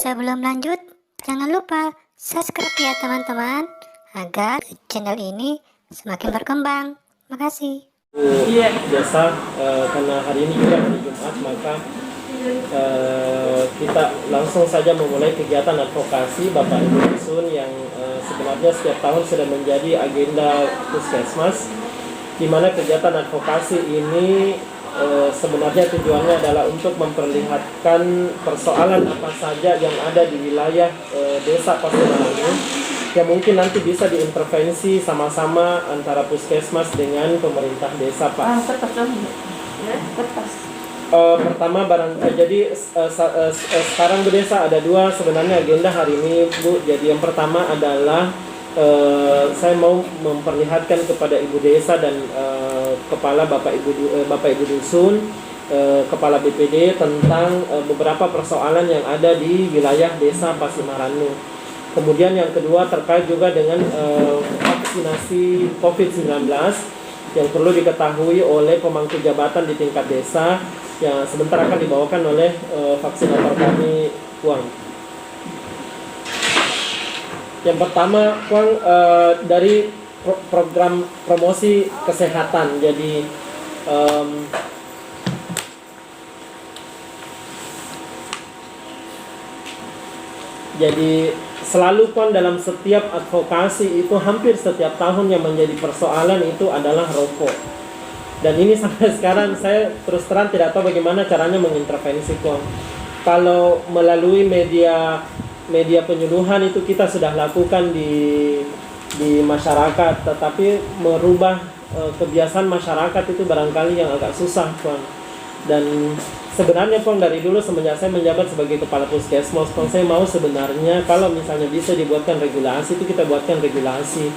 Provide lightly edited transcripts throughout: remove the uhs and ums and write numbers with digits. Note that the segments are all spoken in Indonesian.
Sebelum lanjut, jangan lupa subscribe ya teman-teman, agar channel ini semakin berkembang. Makasih. Biasa karena hari ini juga hari Jumat, maka kita langsung saja memulai kegiatan advokasi Bapak Ibu Dusun yang sebenarnya setiap tahun sudah menjadi agenda Puskesmas, di mana kegiatan advokasi ini sebenarnya tujuannya adalah untuk memperlihatkan persoalan apa saja yang ada di wilayah desa Pasemarangi yang mungkin nanti bisa diintervensi sama-sama antara puskesmas dengan pemerintah desa, Pak. Pertama jadi sekarang Bu Desa ada dua sebenarnya agenda hari ini, Bu. Jadi yang pertama adalah saya mau memperlihatkan kepada Ibu Desa dan kepala Bapak Ibu Dusun, kepala BPD tentang beberapa persoalan yang ada di wilayah desa Pasemarangi. Kemudian yang kedua terkait juga dengan vaksinasi COVID-19 yang perlu diketahui oleh pemangku jabatan di tingkat desa yang sebentar akan dibawakan oleh vaksinator kami, Puang. Yang pertama, Puang, dari program promosi kesehatan. Jadi selalu Puang dalam setiap advokasi itu hampir setiap tahun yang menjadi persoalan itu adalah rokok. Dan ini sampai sekarang saya terus terang tidak tahu bagaimana caranya mengintervensi, Puang. Kalau melalui media penyuluhan itu kita sudah lakukan di masyarakat, tetapi merubah kebiasaan masyarakat itu barangkali yang agak susah, Puang. Dan sebenarnya, Puang, dari dulu semenjak saya menjabat sebagai kepala puskesmas, Puang, saya mau sebenarnya kalau misalnya bisa dibuatkan regulasi itu kita buatkan regulasi.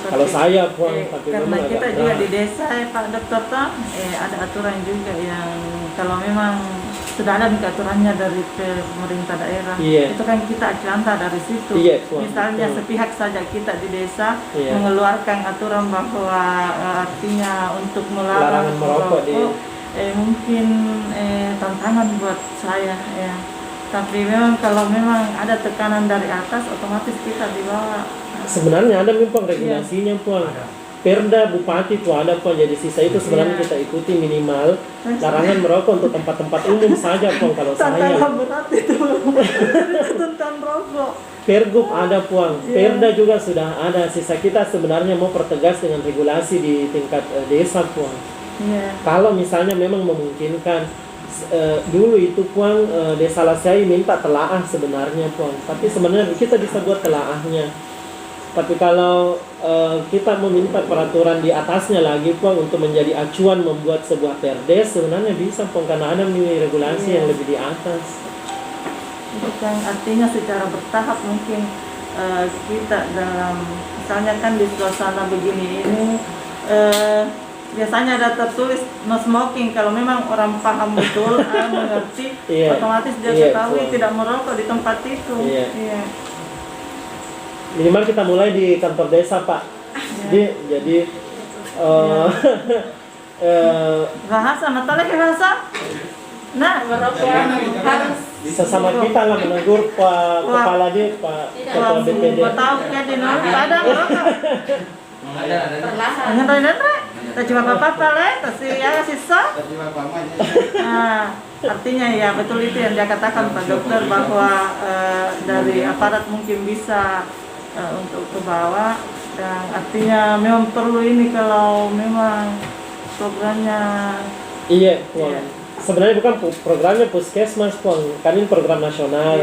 Kalau saya, Puang, tapi karena kita juga di desa Pak Dokter ada aturan juga yang kalau memang sudah ada aturannya dari pemerintah daerah, itu kan kita acuannya dari situ. Misalnya sepihak saja kita di desa mengeluarkan aturan bahwa artinya untuk melarang merokok, mungkin tantangan buat saya ya. Tapi memang kalau memang ada tekanan dari atas, otomatis kita dibawa. Sebenarnya ada memang regulasinya, Puang. Perda Bupati itu ada, Puang. Jadi sisa itu sebenarnya kita ikuti minimal larangan merokok untuk tempat-tempat umum saja, Puang. Kalau saya berat itu tentang rokok. Pergub ada, Puang. Perda juga sudah ada. Sisa kita sebenarnya mau pertegas dengan regulasi di tingkat desa, Puang. Kalau misalnya memang memungkinkan, dulu itu, Puang, Desa Lasai minta telaah sebenarnya, Puang. Tapi sebenarnya kita bisa buat telaahnya. Tapi kalau kita meminta peraturan di atasnya lagi, Puang, untuk menjadi acuan membuat sebuah perdes, sebenarnya bisa, Puang, karena ada regulasi yang lebih di atas. Itu kan artinya secara bertahap mungkin kita dalam, misalnya kan di suasana begini ini biasanya ada tertulis no smoking. Kalau memang orang paham betul, mengerti, otomatis dia ketahui tidak merokok di tempat itu. Minimal kita mulai di kantor desa, Pak. Jadi bahasa matanya ke bahasa. Nah, merokok harus sesama kita lah menegur Pak Kepala dia, Pak Ketua BPD. Tahu kan di nol ada merokok. Ada. Tak cuma apa-apa lah, tapi ya sisa. Nah, artinya ya betul itu yang dia katakan Pak Dokter, bahwa dari aparat mungkin bisa untuk ke bawah, dan artinya memang perlu ini kalau memang programnya. Puang. Sebenarnya bukan programnya puskesmas, Puang, kan ini program nasional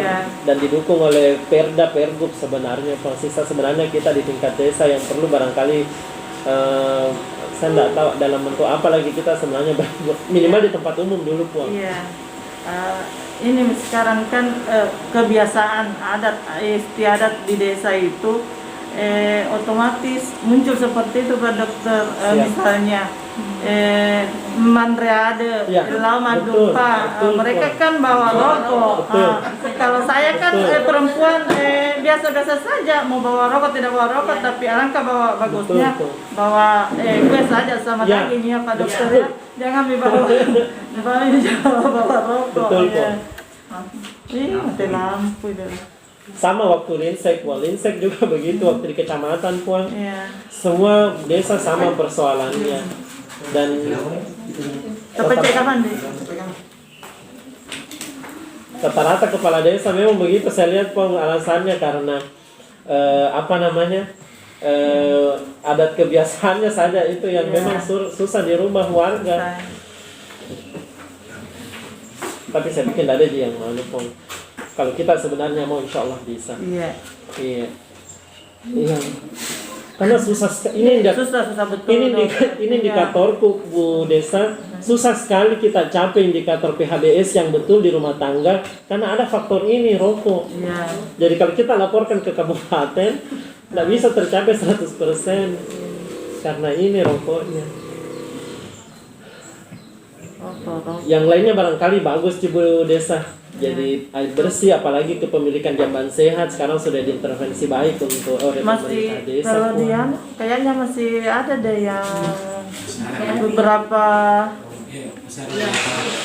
dan didukung oleh Perda Pergub sebenarnya, Puang. Sisa sebenarnya kita di tingkat desa yang perlu barangkali saya tidak tahu dalam bentuk apa lagi kita sebenarnya minimal di tempat umum dulu, Puang. Ini sekarang kan kebiasaan adat istiadat di desa itu otomatis muncul seperti itu, Pak Dokter. Misalnya mandreade, lama dupa, mereka kan bawa rokok. Kalau saya kan perempuan biasa-biasa saja, mau bawa rokok tidak bawa rokok, tapi alangkah bawa bagusnya bawa gue saja sama daging ya, Pak Dokter ya. Jangan dibawa bawa rokok. Iya, mati lampu itu. Sama waktu Linsek, Linsek juga begitu waktu di kecamatan Puan. Iya. Semua desa sama persoalannya. Dan Tapi cek kapan deh? rata-rata kepala desa memang begitu. Saya lihat Puan alasannya karena adat kebiasaannya saja itu yang memang susah di rumah warga. Tapi saya bikin ada aja yang mau Puan. Kalau kita sebenarnya mau, insya Allah bisa. Iya. Iya. Iya. Karena susah ini susah betul. Ini indikatorku Bu Desa. Susah sekali kita capai indikator PHBS yang betul di rumah tangga karena ada faktor ini rokok. Iya. Jadi kalau kita laporkan ke kabupaten tidak bisa tercapai 100% karena ini rokoknya. Yang lainnya barangkali bagus di Bu Desa. Jadi air bersih, apalagi kepemilikan jamban sehat sekarang sudah diintervensi baik untuk pemerintah desa. Kalau dia kayaknya masih ada deh yang beberapa.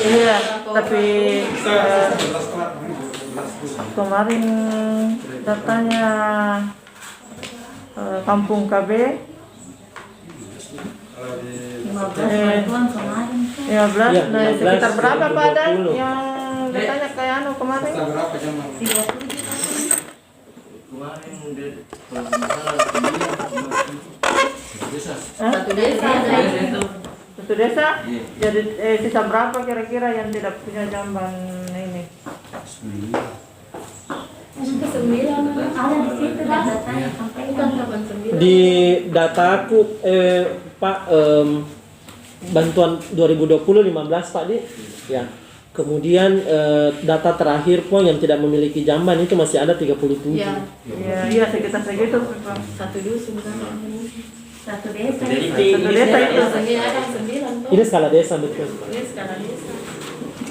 Iya, tapi kemarin datanya Kampung KB 15 sekitar berapa Pak ada yang datanya kayak anu kemarin? Satu desa? Jadi sisa berapa kira-kira yang tidak punya jamban ini? 9 ada di situ lah datanya sampaikan kapan 9. Di dataku Pak bantuan 2020 15 Pak Di. Ya. Kemudian data terakhir pun yang tidak memiliki jamban itu masih ada 37. Iya sekitar segitu. Satu dusun kan. Satu desa. Satu desa itu. Ada 9. Ini skala desa betul. Ini skala desa.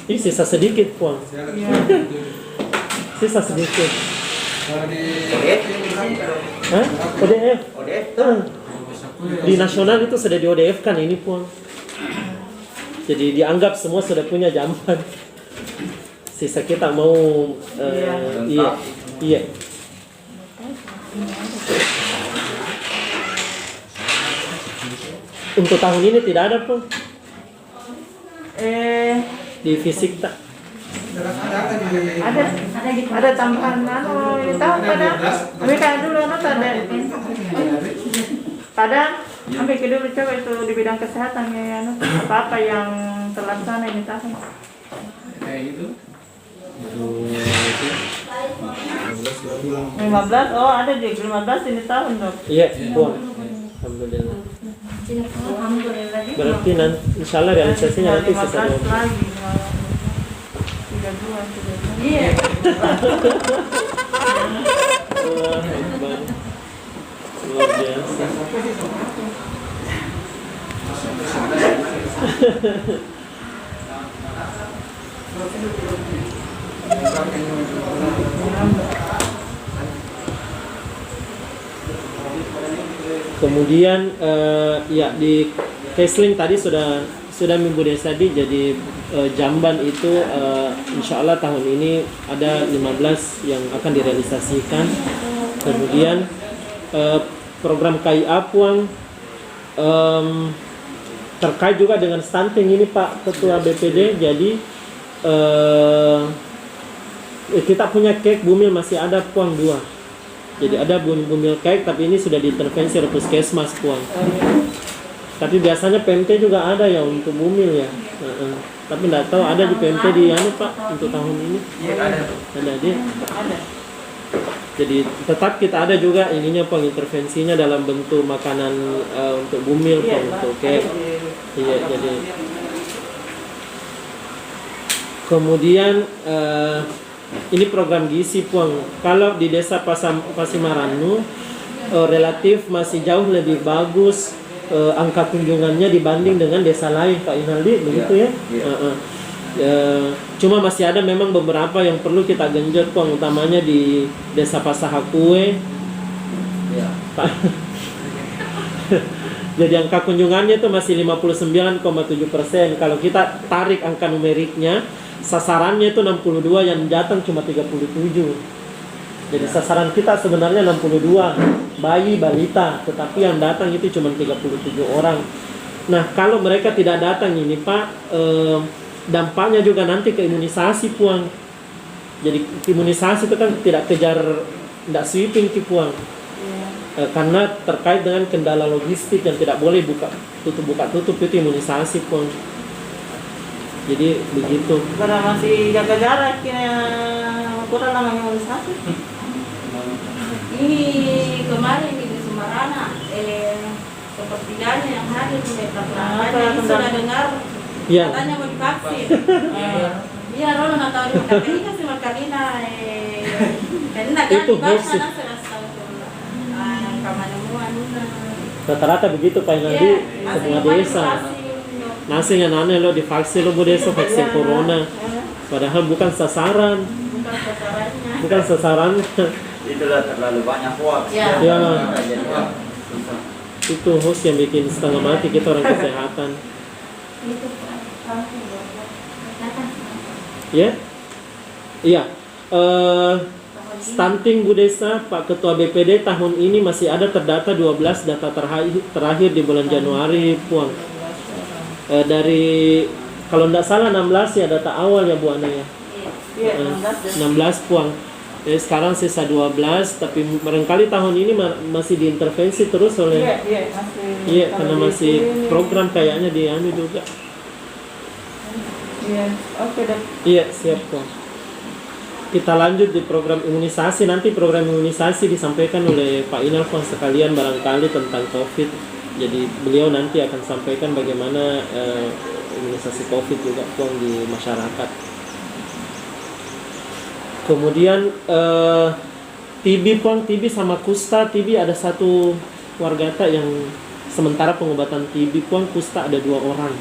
Ini sisa sedikit pun. Iya. Sisa sedikit. Hah? ODF. Di nasional itu sudah di ODF kan ini pun. Jadi dianggap semua sudah punya jamban. Sisa kita mau iya. Untuk tahun ini tidak ada pun. Di fisik tak. Ada tambahan ini tahu pada. Tapi kayak dulu kadang ambil ke dulu coba itu di bidang kesehatan ya apa yang terlaksana ini tahun. Kayak gitu. 15 ada di 15 ini tahun dok. Iya, Puan. Alhamdulillah. Berarti nanti insyaallah realisasinya nanti sesuai. Lagi 32. Iya. Luar biasa. Kemudian ya di Kesling tadi sudah Minggu Desa di jadi jamban itu insya Allah tahun ini ada 15 yang akan direalisasikan. Kemudian program KIA Puang terkait juga dengan stunting ini Pak Ketua BPD. Jadi kita punya cake bumil masih ada Puang 2. Jadi ada bumil cake tapi ini sudah diintervensi oleh puskesmas Puang. Tapi biasanya PMT juga ada ya untuk bumil ya. Tapi tidak tahu ada di PMT di Pak untuk tahun ini. Iya ada. Ada di. Ada. Jadi tetap kita ada juga ininya pengintervensinya dalam bentuk makanan untuk bumil, untuk cake. Iya jadi. Kemudian ini program gizi Puang. Kalau di desa Pasimaranu relatif masih jauh lebih bagus angka kunjungannya dibanding dengan desa lain Pak Inaldi begitu ya. Cuma masih ada memang beberapa yang perlu kita genjot Puang, utamanya di desa Pasahakue. Pak. Jadi angka kunjungannya itu masih 59,7%. Kalau kita tarik angka numeriknya sasarannya itu 62, yang datang cuma 37. Jadi sasaran kita sebenarnya 62 bayi balita, tetapi yang datang itu cuma 37 orang. Nah, kalau mereka tidak datang ini Pak, dampaknya juga nanti ke imunisasi Puang. Jadi imunisasi itu kan tidak kejar, tidak sweeping Ki Puang. Karena terkait dengan kendala logistik yang tidak boleh buka tutup itu imunisasi Puang. Jadi begitu. Karena masih jaga jarak ya, kurang lama imunisasi. Ini kemarin di Semarana, sepertinya yang hadir di Metropolitan ini sudah dengar Iya. katanya mau divaksin. Iya, Rono nggak tahu tapi ini kan cuma Kalina, karena kan Itu di bawah hoax. sana sudah kemana-mana. Rata-rata begitu Pak Nadi, semua desa. Nasi yang aneh lo divaksin lo Bu desa vaksin corona. Padahal bukan sasaran. Bukan sasarannya. Bukan sasaran. Itulah terlalu banyak hoax. Ya. Ya. Jadi, susah. Itu host yang bikin setengah mati kita orang kesehatan. Itu Ya? Iya. Stunting Bu Desa, Pak Ketua BPD tahun ini masih ada terdata 12 data terakhir di bulan Januari Puang. Dari kalau tidak salah 16 ya data awal ya Bu Ana ya. Iya, 16 Puang. Jadi sekarang sisa 12, tapi barangkali tahun ini masih diintervensi terus oleh. Iya, masih. Iya, karena masih program kayaknya di anu juga. Iya, oke deh. Iya, siap kok. Kita lanjut di program imunisasi. Nanti program imunisasi disampaikan oleh Pak Inalfon sekalian barangkali tentang COVID. Jadi beliau nanti akan sampaikan bagaimana imunisasi COVID juga Puang di masyarakat. Kemudian TB Puang, TB sama kusta. TB ada satu wargata yang sementara pengobatan TB Puang, kusta ada 2 orang.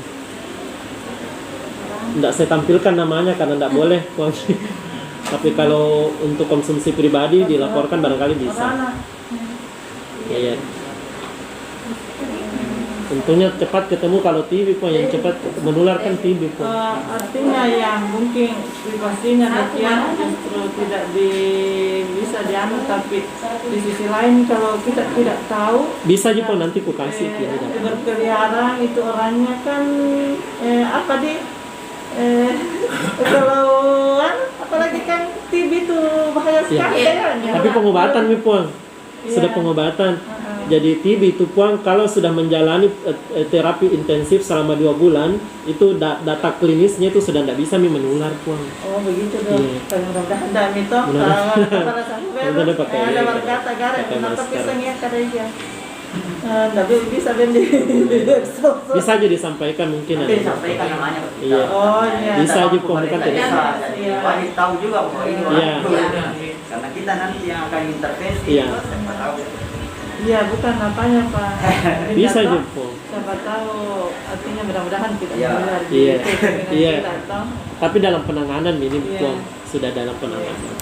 Tidak saya tampilkan namanya karena tidak boleh Puang. Tapi kalau untuk konsumsi pribadi dilaporkan barangkali bisa. Iya. Tentunya cepat ketemu kalau TB Puang, yang cepat menularkan TB Puang. Artinya yang mungkin privasinya sekian justru tidak bisa dianu, tapi di sisi lain kalau kita tidak tahu Bisa aja Puang, nanti ku kasih ya. berkeliaran itu orangnya kan kalau apalagi kan TB itu bahaya sekali Iya. ya. Tapi pengobatan nih Puang. Sudah pengobatan. Jadi TB itu Puang kalau sudah menjalani terapi intensif selama 2 bulan, itu data klinisnya itu sudah tidak bisa menular Puang. Oh begitu dong. Iya. Mudah-mudahan dan itu Mudah-mudahan pakai ada berkata garis pakai menatap masker. pisangnya kadang. Tapi bisa bendi. Bisa aja disampaikan mungkin Nanti ada. sampaikan namanya ke kita. Iya. Oh iya. Bisa aja Puang, bukan tidak. Bisa. Jadi Iya. wajib tahu juga bahwa ini Iya. orang. Karena kita nanti yang akan intervensi. Iya. Siapa tahu. Iya bukan apanya Pak. Bisa aja Jatuh, Puang. siapa tahu artinya mudah-mudahan kita Iya. benar. Iya. Iya. Iya. Tapi dalam penanganan ini Iya. Puang, sudah dalam penanganan.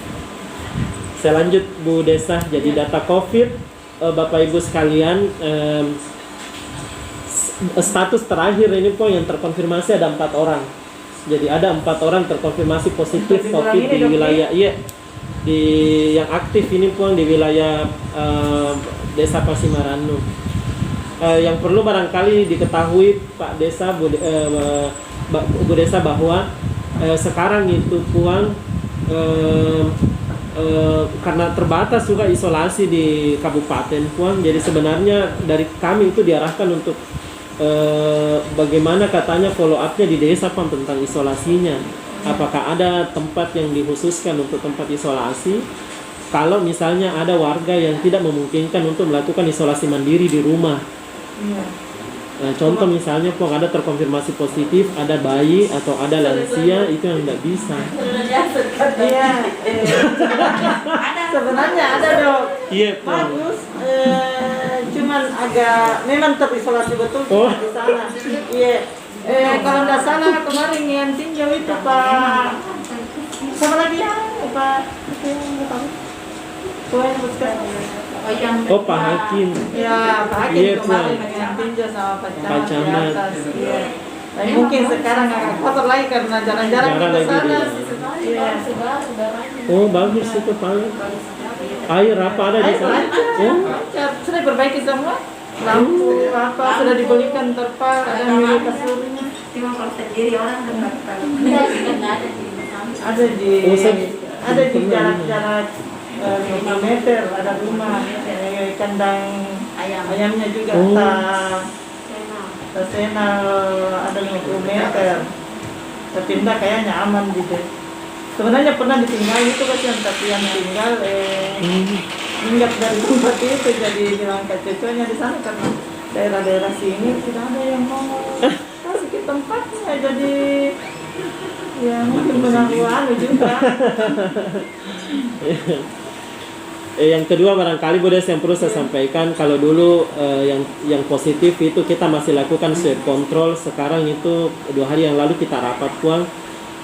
Saya lanjut Bu Desa, jadi data COVID Bapak Ibu sekalian, status terakhir ini Puang yang terkonfirmasi ada 4 orang. Jadi ada 4 orang terkonfirmasi positif Untuk di COVID bulan ini, di Dok, wilayah di yang aktif ini Puang di wilayah Desa Pasimaranu. Yang perlu barangkali diketahui Pak Desa Bu Desa bahwa sekarang itu Puang karena terbatas juga isolasi di Kabupaten Puang, jadi sebenarnya dari kami itu diarahkan untuk bagaimana katanya follow up-nya di desa Puang tentang isolasinya. Apakah ada tempat yang dikhususkan untuk tempat isolasi? Kalau misalnya ada warga yang tidak memungkinkan untuk melakukan isolasi mandiri di rumah. Contoh misalnya Puang ada terkonfirmasi positif, ada bayi atau ada lansia, itu yang tidak bisa. Iya. Sebenarnya ada Dok. Iya Puang. Bagus. Cuman agak memang terisolasi betul Oh. di sana. Iya. Kalau nggak salah kemarin yang tinjau itu Pak. Siapa lagi ya Pak? Oh Pak Hakim. Ya Pak Hakim Iya, kemarin Puang. yang tinjau sama Pak Pak Camat di Camat. atas. Iya. Tapi mungkin sekarang agak kotor lagi karena jarang-jarang Jarang ke lagi sana. dia. Iya. Oh bagus itu Pak. Air apa ada di Air sana? lancar, Oh. lancar. Sudah diperbaiki semua. Lampu apa sudah dibelikan terpal, ada milik kasurnya. Cuma kalau sendiri orang dekat kalau nggak ada di sana. Ada di jarak-jarak 5 meter ada rumah kandang ayamnya juga senal ada 50 meter. Tapi enggak kayaknya aman gitu. Sebenarnya pernah ditinggal itu kasihan, tapi yang tinggal hinggap dari tempat itu jadi dilangkat cucunya di sana karena daerah-daerah sini tidak ada yang mau kasih ke tempatnya, jadi ya mungkin menangguhan juga. Yang kedua barangkali Bu Des yang perlu saya sampaikan, kalau dulu yang positif itu kita masih lakukan swab control. Sekarang itu 2 hari yang lalu kita rapat Puang,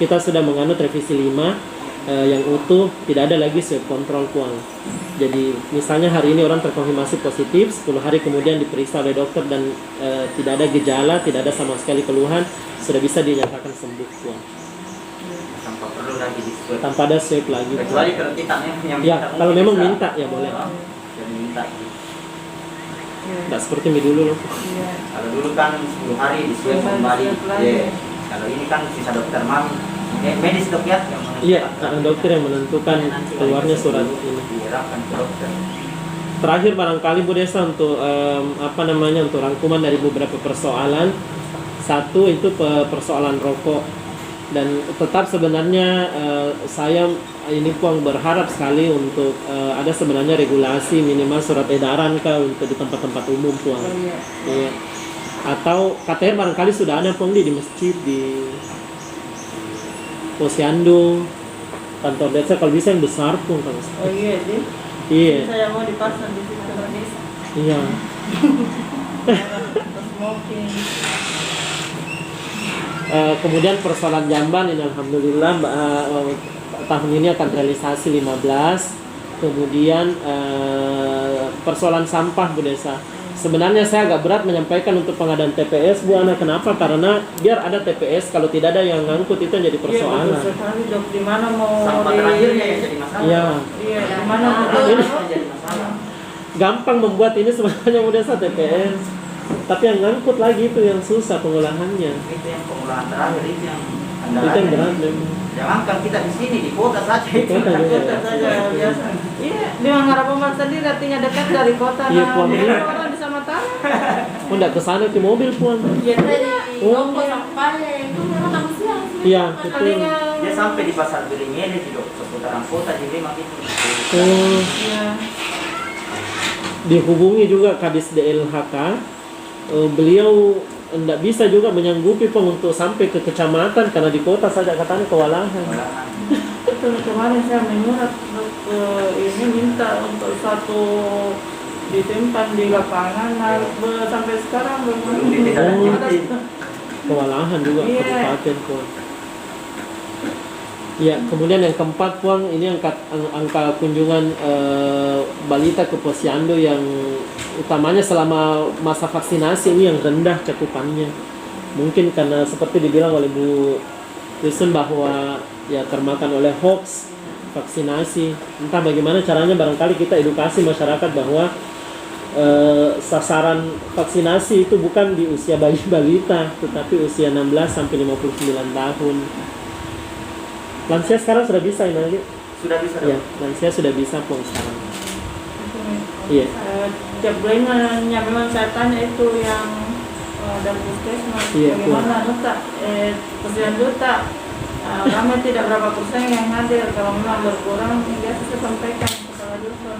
kita sudah menganut revisi 5 yang utuh, tidak ada lagi swab control Puang. Jadi misalnya hari ini orang terkonfirmasi positif, 10 hari kemudian diperiksa oleh dokter dan tidak ada gejala, tidak ada sama sekali keluhan, sudah bisa dinyatakan sembuh Puang. Tanpa perlu lagi di swab. Tanpa ada swab lagi. Kecuali kalau kita yang Ya, minta, kalau mungkin memang bisa. minta ya boleh. Yang minta. Tidak seperti dulu loh. Iya. Kalau dulu kan 10 hari di swab 10 hari kembali. swab lagi. Iya. Kalau ini kan bisa dokter mami. Medis dok ya yang menentukan. Iya, karena dokter yang menentukan keluarnya surat ini. Diarahkan ke dokter. Terakhir barangkali Bu Desa untuk untuk rangkuman dari beberapa persoalan. Satu itu persoalan rokok, dan tetap sebenarnya saya ini Puang berharap sekali untuk ada sebenarnya regulasi minimal surat edaran untuk di tempat-tempat umum Puang. Iya. Atau KTR barangkali sudah ada Puang di masjid, di Posyandu, kantor desa kalau bisa yang besar Puang kalau bisa. Oh iya sih. Iya. Saya mau dipasang di situ desa. Iya. Smoking. Kemudian persoalan jamban ini alhamdulillah tahun ini akan realisasi 15. Kemudian persoalan sampah Bu Desa. Sebenarnya saya agak berat menyampaikan untuk pengadaan TPS Bu Ana. Kenapa? Karena biar ada TPS, kalau tidak ada yang ngangkut itu yang jadi persoalan. Iya, betul sekali dok. Di mana mau Sampah terakhirnya yang jadi masalah. Iya. Iya, di mana mau Ini yang jadi masalah. Gampang membuat ini sebenarnya Bu Desa TPS. Tapi yang ngangkut lagi itu yang susah pengolahannya. Itu yang pengolahan terakhir itu yang Itu yang berat andalannya. memang. Jangankan kita di sini di kota saja itu. Kota juga. kota saja biasa. Iya, di Mangarapomat sendiri artinya dekat dari kota. Iya, Nah, Puan. di orang di Samatara. Oh, enggak ke sana ke mobil Puan. Iya, Di Lombok sampahnya itu memang tamu siang sih. Iya, betul. palingan. Dia sampai di pasar Belinyele di seputaran kota di Demak itu. Oh, Iya. dihubungi juga Kadis DLHK. Beliau tidak bisa juga menyanggupi Pong untuk sampai ke kecamatan karena di kota saja katanya kewalahan. Betul, kemarin saya menyurat ke ini minta untuk satu disimpan di lapangan, nah, sampai sekarang belum ada. Kewalahan juga Iya. kabupaten Puan. Ya, kemudian yang keempat Puan, ini angka kunjungan balita ke Posyandu yang utamanya selama masa vaksinasi ini yang rendah cakupannya. Mungkin karena seperti dibilang oleh Bu Yusun bahwa ya termakan oleh hoax vaksinasi. Entah bagaimana caranya, barangkali kita edukasi masyarakat bahwa sasaran vaksinasi itu bukan di usia bayi balita, tetapi usia 16 sampai 59 tahun. Lansia sekarang sudah bisa ini lagi? Sudah bisa. Ya, lansia sudah bisa Puan sekarang. Iya. Tiap bulannya memang saya tanya itu yang dari puskesmas, Iya, bagaimana duta, Posyandu duta, ramai tidak berapa persen yang hadir, kalau memang berkurang biasa saya sampaikan kepada dusun.